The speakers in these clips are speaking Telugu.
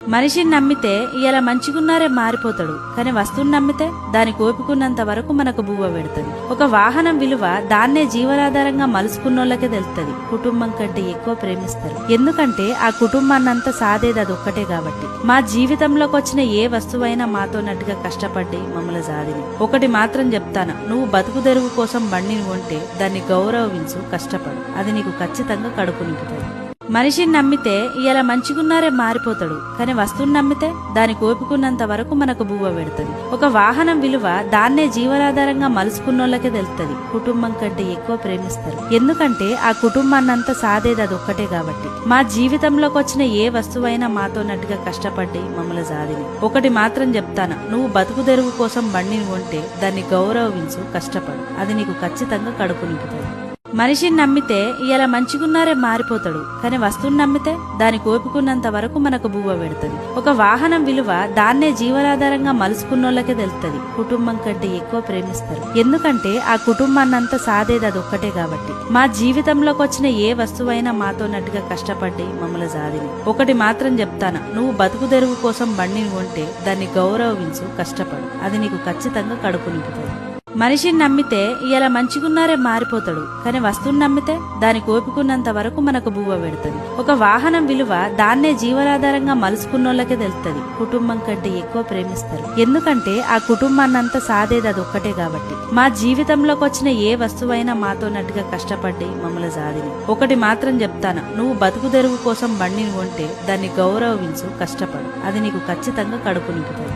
మనిషిని నమ్మితే ఇయాల మంచిగున్నారే మారిపోతాడు, కానీ వస్తువుని నమ్మితే దానికి ఓపికున్నంత వరకు మనకు బువ్వ పెడుతుంది. ఒక వాహనం విలువ దాన్నే జీవనాధారంగా మలుసుకున్నోళ్ళకే తెలుస్తుంది. కుటుంబం కంటే ఎక్కువ ప్రేమిస్తారు, ఎందుకంటే ఆ కుటుంబాన్నంతా సాదేది అది ఒక్కటే కాబట్టి. మా జీవితంలోకి వచ్చిన ఏ వస్తువైనా మాతోనట్టుగా కష్టపడి మమ్మల్ని సాదిని. ఒకటి మాత్రం చెప్తాను, నువ్వు బతుకు తెరువు కోసం బండిని కొంటే దాన్ని గౌరవించు, కష్టపడు, అది నీకు ఖచ్చితంగా కడుపు నింపుతుంది. మనిషిని నమ్మితే ఇయాల మంచిగున్నారే మారిపోతాడు, కానీ వస్తువుని నమ్మితే దానికి ఓపికున్నంత వరకు మనకు బువ్వ పెడుతుంది. ఒక వాహనం విలువ దాన్నే జీవనాధారంగా మలుసుకున్నోళ్ళకే తెలుస్తుంది. కుటుంబం కంటే ఎక్కువ ప్రేమిస్తారు, ఎందుకంటే ఆ కుటుంబాన్నంతా సాదేది అది ఒక్కటే కాబట్టి. మా జీవితంలోకి వచ్చిన ఏ వస్తువైనా మాతోనట్టుగా కష్టపడి మమ్మల్ని సాదిని. ఒకటి మాత్రం చెప్తాను, నువ్వు బతుకు తెరువు కోసం బండిని కొంటే దాన్ని గౌరవించు, కష్టపడు, అది నీకు ఖచ్చితంగా కడుపు నింపుతుంది. మనిషిని నమ్మితే ఇయాల మంచిగున్నారే మారిపోతాడు, కానీ వస్తువుని నమ్మితే దానికి ఓపికున్నంత వరకు మనకు బువ్వ పెడుతుంది. ఒక వాహనం విలువ దాన్నే జీవనాధారంగా మలుసుకున్నోళ్ళకే తెలుస్తుంది. కుటుంబం కంటే ఎక్కువ ప్రేమిస్తారు, ఎందుకంటే ఆ కుటుంబాన్నంతా సాదేది అది ఒక్కటే కాబట్టి. మా జీవితంలోకి వచ్చిన ఏ వస్తువైనా మాతోనట్టుగా కష్టపడి మమ్మల్ని సాదిని. ఒకటి మాత్రం చెప్తాను, నువ్వు బతుకు తెరువు కోసం బండిని కొంటే దాన్ని గౌరవించు, కష్టపడు, అది నీకు ఖచ్చితంగా కడుపు నింపుతుంది. మనిషిని నమ్మితే ఇయాల మంచిగున్నారే మారిపోతాడు, కానీ వస్తువుని నమ్మితే దానికి ఓపికున్నంత వరకు మనకు బువ్వ పెడుతుంది. ఒక వాహనం విలువ దాన్నే జీవనాధారంగా మలుసుకున్నోళ్ళకే తెలుస్తుంది. కుటుంబం కంటే ఎక్కువ ప్రేమిస్తారు, ఎందుకంటే ఆ కుటుంబాన్నంతా సాదేది అది ఒక్కటే కాబట్టి. మా జీవితంలోకి వచ్చిన ఏ వస్తువైనా మాతోనట్టుగా కష్టపడి మమ్మల్ని సాదిని. ఒకటి మాత్రం చెప్తాను, నువ్వు బతుకు తెరువు కోసం బండిని కొంటే దాన్ని గౌరవించు, కష్టపడు, అది నీకు ఖచ్చితంగా కడుపు నింపుతుంది.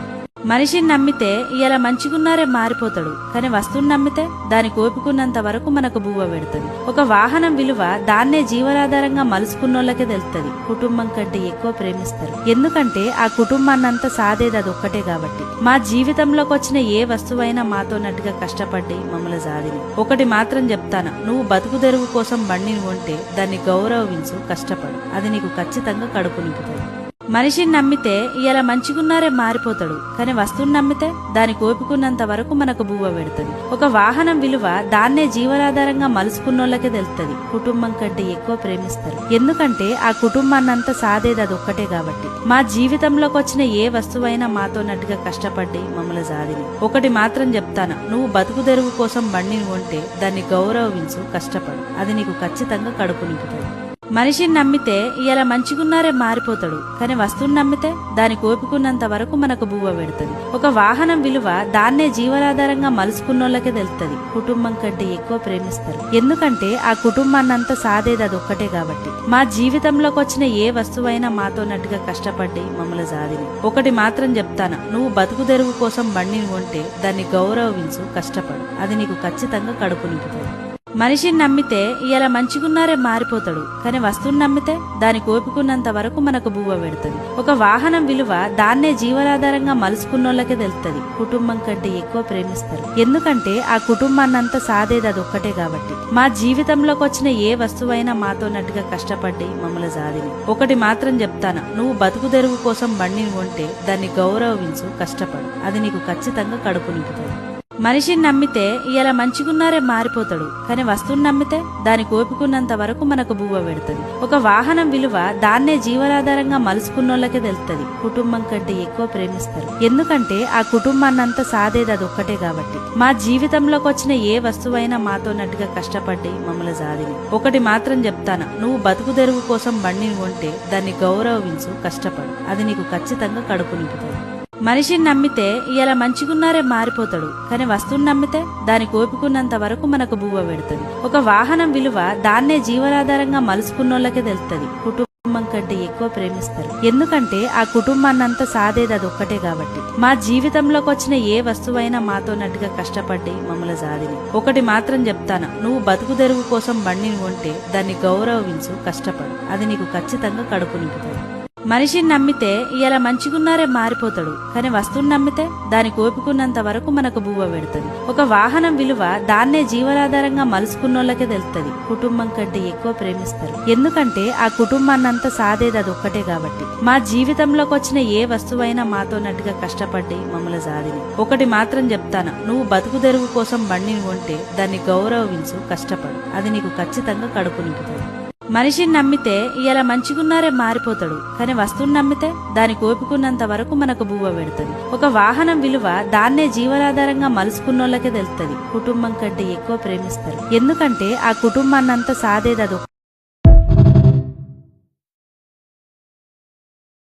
మనిషిని నమ్మితే ఇయాల మంచిగున్నారే మారిపోతాడు, కానీ వస్తువుని నమ్మితే దానికి ఓపికున్నంత వరకు మనకు బువ్వ పెడుతుంది. ఒక వాహనం విలువ దాన్నే జీవనాధారంగా మలుసుకున్నోళ్ళకే తెలుస్తుంది. కుటుంబం కంటే ఎక్కువ ప్రేమిస్తారు, ఎందుకంటే ఆ కుటుంబాన్నంతా సాదేది అది ఒక్కటే కాబట్టి. మా జీవితంలోకి వచ్చిన ఏ వస్తువైనా మాతోనట్టుగా కష్టపడి మమ్మల్ని సాదిని. ఒకటి మాత్రం చెప్తాను, నువ్వు బతుకు తెరువు కోసం బండిని కొంటే దాన్ని గౌరవించు, కష్టపడు, అది నీకు ఖచ్చితంగా కడుపు నింపుతుంది. మనిషిని నమ్మితే ఇయాల మంచిగున్నారే మారిపోతాడు, కానీ వస్తువుని నమ్మితే దానికి ఓపికున్నంత వరకు మనకు బువ్వ పెడుతుంది. ఒక వాహనం విలువ దాన్నే జీవనాధారంగా మలుసుకున్నోళ్ళకే తెలుస్తుంది. కుటుంబం కంటే ఎక్కువ ప్రేమిస్తారు, ఎందుకంటే ఆ కుటుంబాన్నంతా సాదేది అది ఒక్కటే కాబట్టి. మా జీవితంలోకి వచ్చిన ఏ వస్తువైనా మాతోనట్టుగా కష్టపడి మమ్మల్ని సాదిని. ఒకటి మాత్రం చెప్తాను, నువ్వు బతుకు తెరువు కోసం బండిని కొంటే దాన్ని గౌరవించు, కష్టపడు, అది నీకు ఖచ్చితంగా కడుపు నింపుతుంది. మనిషిని నమ్మితే ఇయాల మంచిగున్నారే మారిపోతాడు, కానీ వస్తువుని నమ్మితే దానికి ఓపికున్నంత వరకు మనకు బువ్వ పెడుతుంది. ఒక వాహనం విలువ దాన్నే జీవనాధారంగా మలుసుకున్నోళ్ళకే తెలుస్తుంది. కుటుంబం కంటే ఎక్కువ ప్రేమిస్తారు, ఎందుకంటే ఆ కుటుంబాన్నంతా సాదేది అది ఒక్కటే కాబట్టి. మా జీవితంలోకి వచ్చిన ఏ వస్తువైనా మాతోనట్టుగా కష్టపడి మమ్మల్ని సాదిని. ఒకటి మాత్రం చెప్తాను, నువ్వు బతుకు తెరువు కోసం బండిని కొంటే దాన్ని గౌరవించు, కష్టపడు, అది నీకు ఖచ్చితంగా కడుపు నింపుతుంది. మనిషిని నమ్మితే ఇయాల మంచిగున్నారే మారిపోతాడు, కానీ వస్తువుని నమ్మితే దానికి ఓపికున్నంత వరకు మనకు బువ్వ పెడుతుంది. ఒక వాహనం విలువ దాన్నే జీవనాధారంగా మలుసుకున్నోళ్ళకే తెలుస్తుంది. కుటుంబం కంటే ఎక్కువ ప్రేమిస్తారు, ఎందుకంటే ఆ కుటుంబాన్నంతా సాదేది అది ఒక్కటే కాబట్టి. మా జీవితంలోకి వచ్చిన ఏ వస్తువైనా మాతోనట్టుగా కష్టపడి మమ్మల్ని సాదిని. ఒకటి మాత్రం చెప్తాను, నువ్వు బతుకు తెరువు కోసం బండిని కొంటే దాన్ని గౌరవించు, కష్టపడు, అది నీకు ఖచ్చితంగా కడుపు నింపుతుంది. మనిషిని నమ్మితే ఇయాల మంచిగున్నారే మారిపోతాడు, కానీ వస్తువుని నమ్మితే దానికి ఓపికున్నంత వరకు మనకు బువ్వ పెడుతుంది. ఒక వాహనం విలువ దాన్నే జీవనాధారంగా మలుసుకున్నోళ్ళకే తెలుస్తుంది. కుటుంబం కంటే ఎక్కువ ప్రేమిస్తారు, ఎందుకంటే ఆ కుటుంబాన్నంతా సాదేది అది ఒక్కటే కాబట్టి. మా జీవితంలోకి వచ్చిన ఏ వస్తువైనా మాతోనట్టుగా కష్టపడి మమ్మల్ని సాదిని. ఒకటి మాత్రం చెప్తాను, నువ్వు బతుకు తెరువు కోసం బండిని కొంటే దాన్ని గౌరవించు, కష్టపడు, అది నీకు ఖచ్చితంగా కడుపు నింపుతుంది. మనిషిని నమ్మితే ఇయాల మంచిగున్నారే మారిపోతాడు, కానీ వస్తువుని నమ్మితే దానికి ఓపికున్నంత వరకు మనకు బువ్వ పెడుతుంది. ఒక వాహనం విలువ దాన్నే జీవనాధారంగా మలుసుకున్నోళ్ళకే తెలుస్తుంది. కుటుంబం కంటే ఎక్కువ ప్రేమిస్తారు, ఎందుకంటే ఆ కుటుంబాన్నంతా సాదేది అది ఒక్కటే కాబట్టి. మా జీవితంలోకి వచ్చిన ఏ వస్తువైనా మాతోనట్టుగా కష్టపడి మమ్మల్ని సాదిని. ఒకటి మాత్రం చెప్తాను, నువ్వు బతుకు తెరువు కోసం బండిని కొంటే దాన్ని గౌరవించు, కష్టపడు, అది నీకు ఖచ్చితంగా కడుపు నింపుతుంది. మనిషిని నమ్మితే ఇయాల మంచిగున్నారే మారిపోతాడు, కానీ వస్తువుని నమ్మితే దానికి ఓపికున్నంత వరకు మనకు బువ్వ పెడుతుంది. ఒక వాహనం విలువ దాన్నే జీవనాధారంగా మలుసుకున్నోళ్ళకే తెలుస్తుంది. కుటుంబం కంటే ఎక్కువ ప్రేమిస్తారు, ఎందుకంటే ఆ కుటుంబాన్నంతా సాదేది అది ఒక్కటే కాబట్టి. మా జీవితంలోకి వచ్చిన ఏ వస్తువైనా మాతోనట్టుగా కష్టపడి మమ్మల్ని సాదిని. ఒకటి మాత్రం చెప్తాను, నువ్వు బతుకు తెరువు కోసం బండిని కొంటే దాన్ని గౌరవించు, కష్టపడు, అది నీకు ఖచ్చితంగా కడుపు నింపుతుంది. మనిషిని నమ్మితే ఇలా మంచిగున్నారే మారిపోతాడు, కానీ వస్తువుని నమ్మితే దానికి ఓపికున్నంత వరకు మనకు బువ్వ పెడుతుంది. ఒక వాహనం విలువ దాన్నే జీవనాధారంగా మలుసుకున్నోళ్ళకే తెలుస్తుంది. కుటుంబం కంటే ఎక్కువ ప్రేమిస్తారు, ఎందుకంటే ఆ కుటుంబాన్నంతా సాదేదది